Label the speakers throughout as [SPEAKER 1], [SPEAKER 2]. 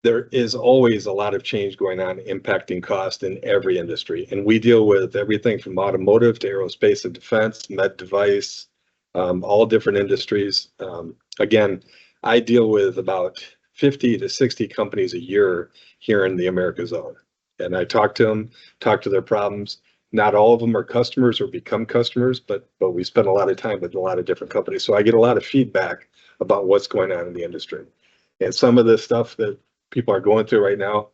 [SPEAKER 1] there is always a lot of change going on impacting cost in every industry. And we deal with everything from automotive to aerospace and defense, med device, all different industries. Again, I deal with about 50 to 60 companies a year here in the America zone. And I talk to them, talk to their problems. Not all of them are customers or become customers, but we spend a lot of time with a lot of different companies. So I get a lot of feedback about what's going on in the industry. And some of the stuff that people are going through right now,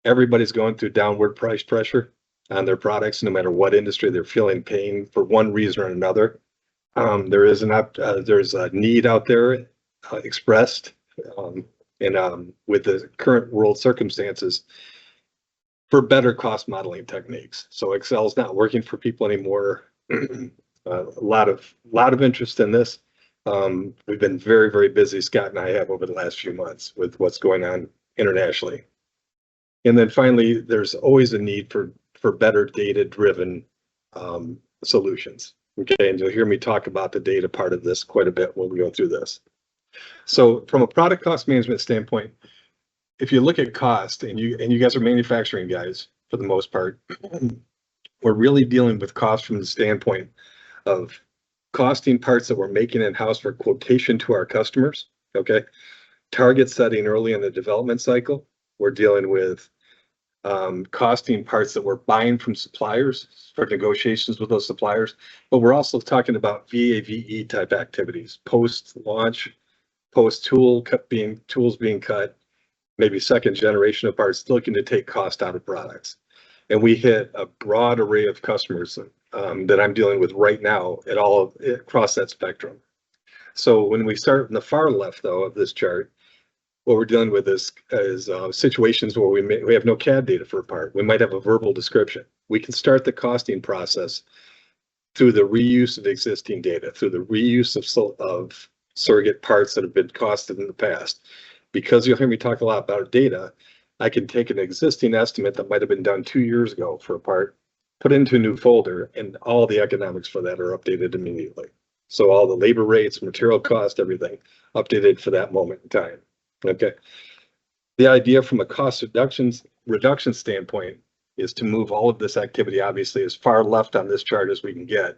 [SPEAKER 1] everybody's going through downward price pressure on their products, no matter what industry they're feeling pain for one reason or another. There's a need out there expressed, and with the current world circumstances, for better cost modeling techniques. So Excel's not working for people anymore. A lot of interest in this. We've been very, very busy, Scott and I have, over the last few months with what's going on internationally. And then finally, there's always a need for better data-driven solutions. Okay, and you'll hear me talk about the data part of this quite a bit when we go through this. So from a product cost management standpoint, if you look at cost, and you guys are manufacturing guys for the most part, we're really dealing with cost from the standpoint of costing parts that we're making in-house for quotation to our customers, okay? Target setting early in the development cycle. We're dealing with costing parts that we're buying from suppliers for negotiations with those suppliers, but we're also talking about VAVE type activities, post-launch, post-tool tools being cut, maybe second generation of parts, looking to take cost out of products. And we hit a broad array of customers that I'm dealing with right now across that spectrum. So when we start in the far left, though, of this chart, what we're dealing with is situations where we have no CAD data for a part. We might have a verbal description. We can start the costing process through the reuse of existing data, through the reuse of surrogate parts that have been costed in the past. Because you'll hear me talk a lot about data, I can take an existing estimate that might have been done 2 years ago for a part, put it into a new folder, and all the economics for that are updated immediately. So all the labor rates, material cost, everything updated for that moment in time. Okay. The idea from a cost reduction standpoint is to move all of this activity, obviously, as far left on this chart as we can get,